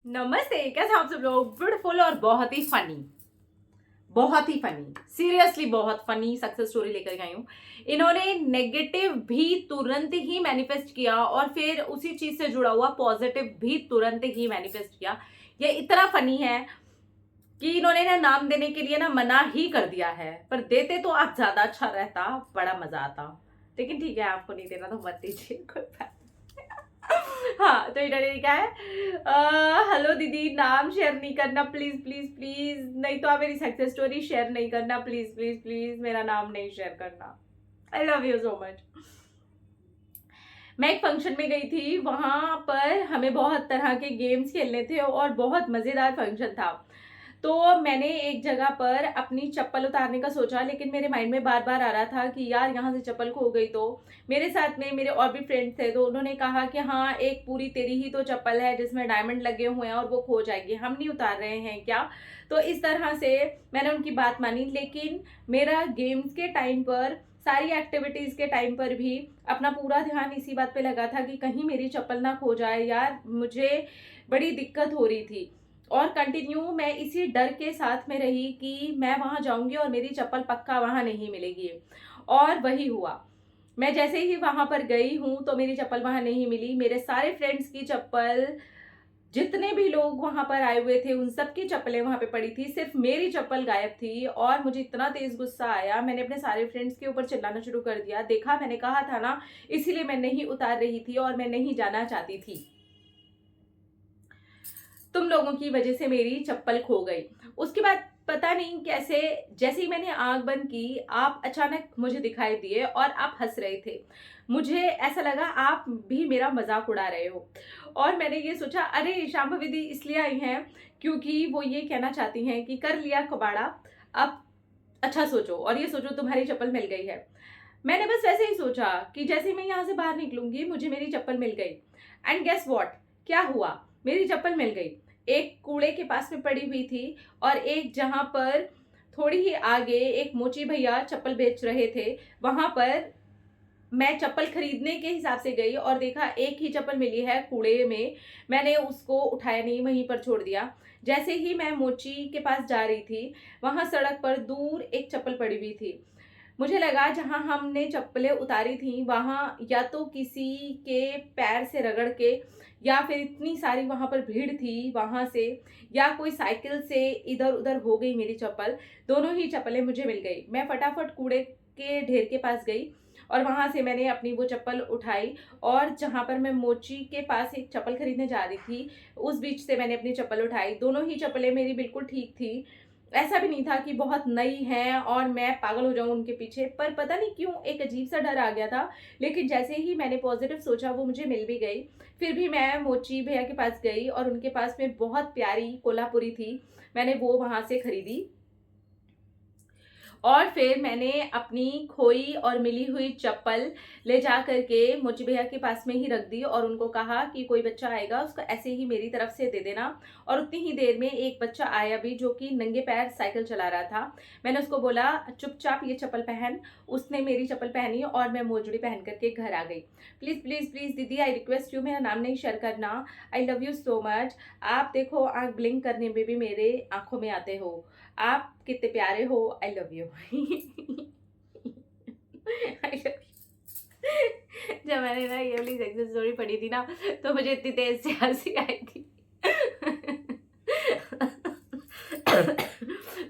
नमस्ते, कैसे हैं आप सब लोग। ब्यूटीफुल और बहुत ही फनी, सीरियसली बहुत फनी सक्सेस स्टोरी लेकर आई हूँ। इन्होंने नेगेटिव भी तुरंत ही मैनिफेस्ट किया और फिर उसी चीज से जुड़ा हुआ पॉजिटिव भी तुरंत ही मैनिफेस्ट किया। ये इतना फनी है कि इन्होंने ना नाम देने के लिए ना मना ही कर दिया है, पर देते तो आप ज्यादा अच्छा रहता, बड़ा मजा आता। लेकिन ठीक है, आपको नहीं देना तो मत दीजिए, कोई बात नहीं। हाँ, तो इन्होंने क्या है, हेलो दीदी, नाम शेयर नहीं करना प्लीज प्लीज प्लीज, नहीं तो आप मेरी सक्सेस स्टोरी शेयर नहीं करना, प्लीज प्लीज प्लीज मेरा नाम नहीं शेयर करना। I love you so much. मैं एक फंक्शन में गई थी, वहां पर हमें बहुत तरह के गेम्स खेलने थे और बहुत मजेदार फंक्शन था। तो मैंने एक जगह पर अपनी चप्पल उतारने का सोचा, लेकिन मेरे माइंड में बार बार आ रहा था कि यार यहाँ से चप्पल खो गई तो। मेरे साथ में मेरे और भी फ्रेंड्स थे, तो उन्होंने कहा कि हाँ, एक पूरी तेरी ही तो चप्पल है जिसमें डायमंड लगे हुए हैं और वो खो जाएगी, हम नहीं उतार रहे हैं क्या। तो इस तरह से मैंने उनकी बात मानी, लेकिन मेरा गेम्स के टाइम पर, सारी एक्टिविटीज के टाइम पर भी अपना पूरा ध्यान इसी बात पे लगा था कि कहीं मेरी चप्पल ना खो जाए। यार मुझे बड़ी दिक्कत हो रही थी और कंटिन्यू मैं इसी डर के साथ में रही कि मैं वहां जाऊंगी और मेरी चप्पल पक्का वहां नहीं मिलेगी। और वही हुआ। मैं जैसे ही वहां पर गई हूं तो मेरी चप्पल वहां नहीं मिली। मेरे सारे फ्रेंड्स की चप्पल, जितने भी लोग वहां पर आए हुए थे, उन सबकी चप्पलें वहां पे पड़ी थी, सिर्फ मेरी चप्पल गायब थी। और मुझे इतना तेज गुस्सा आया, मैंने अपने सारे फ्रेंड्स के ऊपर चिल्लाना शुरू कर दिया। देखा, मैंने कहा था ना, इसीलिए मैं नहीं उतार रही थी और मैं नहीं जाना चाहती थी। तुम लोगों की वजह से मेरी चप्पल खो गई। उसके बाद पता नहीं कैसे, जैसे ही मैंने आंख बंद की, आप अचानक मुझे दिखाई दिए और आप हंस रहे थे। मुझे ऐसा लगा आप भी मेरा मजाक उड़ा रहे हो। और मैंने ये सोचा, अरे शांभवी दीदी इसलिए आई हैं क्योंकि वो ये कहना चाहती हैं कि कर लिया कबाड़ा, अब अच्छा सोचो और ये सोचो तुम्हारी चप्पल मिल गई है। मैंने बस वैसे ही सोचा कि जैसे ही मैं यहाँ से बाहर निकलूंगी मुझे मेरी चप्पल मिल गई। एंड गेस व्हाट, क्या हुआ, मेरी चप्पल मिल गई। एक कूड़े के पास में पड़ी हुई थी और एक जहां पर थोड़ी ही आगे एक मोची भैया चप्पल बेच रहे थे, वहां पर मैं चप्पल खरीदने के हिसाब से गई और देखा एक ही चप्पल मिली है कूड़े में। मैंने उसको उठाया नहीं, वहीं पर छोड़ दिया। जैसे ही मैं मोची के पास जा रही थी, वहां सड़क पर दूर एक चप्पल पड़ी हुई थी। मुझे लगा जहां हमने चप्पलें उतारी थी वहां या तो किसी के पैर से रगड़ के, या फिर इतनी सारी वहां पर भीड़ थी वहां से, या कोई साइकिल से इधर उधर हो गई मेरी चप्पल। दोनों ही चप्पलें मुझे मिल गई। मैं फटाफट कूड़े के ढेर के पास गई और वहां से मैंने अपनी वो चप्पल उठाई, और जहां पर मैं मोची के पास एक चप्पल खरीदने जा रही थी, उस बीच से मैंने अपनी चप्पल उठाई। दोनों ही चप्पलें मेरी बिल्कुल ठीक थी। ऐसा भी नहीं था कि बहुत नई हैं और मैं पागल हो जाऊं उनके पीछे, पर पता नहीं क्यों एक अजीब सा डर आ गया था। लेकिन जैसे ही मैंने पॉजिटिव सोचा, वो मुझे मिल भी गई। फिर भी मैं मोची भैया के पास गई और उनके पास में बहुत प्यारी कोल्हापुरी थी, मैंने वो वहां से खरीदी। और फिर मैंने अपनी खोई और मिली हुई चप्पल ले जा करके मोची भैया के पास में ही रख दी और उनको कहा कि कोई बच्चा आएगा उसको ऐसे ही मेरी तरफ से दे देना। और उतनी ही देर में एक बच्चा आया भी, जो कि नंगे पैर साइकिल चला रहा था। मैंने उसको बोला चुपचाप ये चप्पल पहन। उसने मेरी चप्पल पहनी और मैं मोजड़ी पहन करके घर आ गई। प्लीज प्लीज प्लीज दीदी, आई रिक्वेस्ट यू, मेरा नाम नहीं शेयर करना। I love you so much. आप देखो, आंख ब्लिंक करने में भी मेरे आंखों में आते हो। आप कितने प्यारे हो। I love you. जब मैंने ना ये वाली सक्सेस स्टोरी पढ़ी थी ना, तो मुझे इतनी तेज से हंसी आई थी।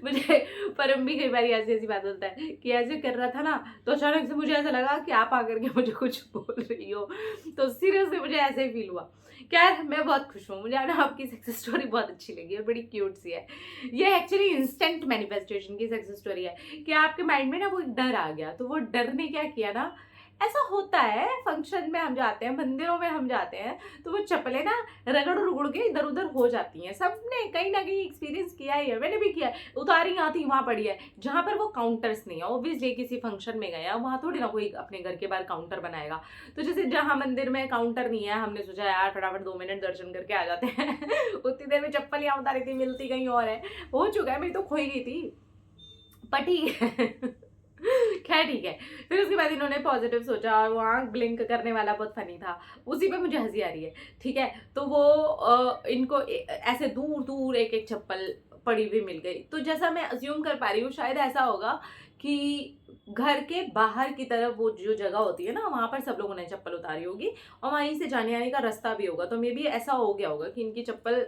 मुझे परम भी कई बार ऐसी ऐसी बात होता है कि ऐसे कर रहा था ना, तो अचानक से मुझे ऐसा लगा कि आप आकर के मुझे कुछ बोल रही हो। तो सीरियसली मुझे ऐसे ही फील हुआ। खैर, मैं बहुत खुश हूँ, मुझे ना आपकी सक्सेस स्टोरी बहुत अच्छी लगी और बड़ी क्यूट सी है। ये एक्चुअली इंस्टेंट मैनिफेस्टेशन की सक्सेस स्टोरी है कि आपके माइंड में ना वो एक डर आ गया, तो वो डर ने क्या किया ना, ऐसा होता है फंक्शन में हम जाते हैं, मंदिरों में हम जाते हैं, तो वो चप्पलें ना रगड़ रुगड़ के इधर उधर हो जाती हैं। सबने कहीं ना कहीं एक्सपीरियंस किया ही है, मैंने भी किया है। उतारी यहाँ थी वहां पड़ी है, जहां पर वो काउंटर्स नहीं है। ऑब्वियसली किसी फंक्शन में गया, वहां थोड़ी ना कोई अपने घर के बाहर काउंटर बनाएगा। तो जैसे जहां मंदिर में काउंटर नहीं है, हमने सोचा यार फटाफट 2 मिनट दर्शन करके आ जाते हैं। उतनी देर में चप्पल यहाँ उतारी थी, मिलती कहीं और है। हो चुका है, मेरी तो खोई गई थी, पटी। खैर ठीक है। फिर उसके बाद इन्होंने पॉजिटिव सोचा और वो आँख ब्लिंक करने वाला बहुत फनी था, उसी पे मुझे हंसी आ रही है। ठीक है, तो वो इनको ऐसे दूर दूर एक एक चप्पल पड़ी हुई मिल गई। तो जैसा मैं अज्यूम कर पा रही हूँ, शायद ऐसा होगा कि घर के बाहर की तरफ वो जो जगह होती है ना, वहां पर सब लोगों ने चप्पल उतारी होगी और वहीं से जाने आने का रास्ता भी होगा। तो मे बी ऐसा हो गया होगा कि इनकी चप्पल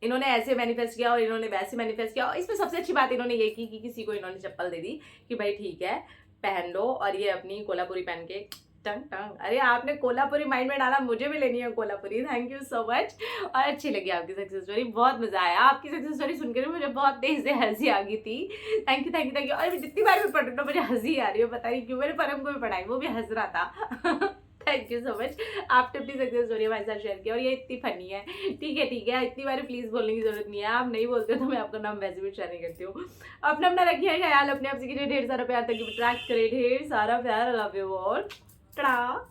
इन्होंने ऐसे मैनिफेस्ट किया और इन्होंने वैसे मैनिफेस्ट किया। और इसमें सबसे अच्छी बात इन्होंने ये की कि किसी को इन्होंने चप्पल दे दी कि भाई ठीक है पहन लो, और ये अपनी कोल्हापुरी पहन के टंग टंग। अरे आपने कोल्हापुरी माइंड में डाला, मुझे भी लेनी है Kolhapuri. Thank you so much. और अच्छी लगी आपकी सक्सेस स्टोरी, बहुत मजा आया। आपकी सक्सेस स्टोरी सुनकर मुझे बहुत तेज से हंसी आ गई थी। Thank you thank you thank you. और जितनी बार भी पढ़ रही हूँ मुझे हंसी आ रही है, पता नहीं क्यों। मेरे परम को भी पढ़ाई, वो भी हंस रहा था। Thank you so much. आपने अपनी सक्सेस स्टोरी हमारे साथ शेयर किया और ये इतनी फनी है। ठीक है, इतनी बार प्लीज बोलने की जरूरत नहीं है। आप नहीं बोलते तो मैं आपका नाम वैसे भी शेयर नहीं करती हूँ। अपना अपना रखिए ख्याल, अपने आप से कीजिए ढेर सारा प्यार, ताकि ट्रैक करे ढेर सारा प्यार। Love you all. टाटा।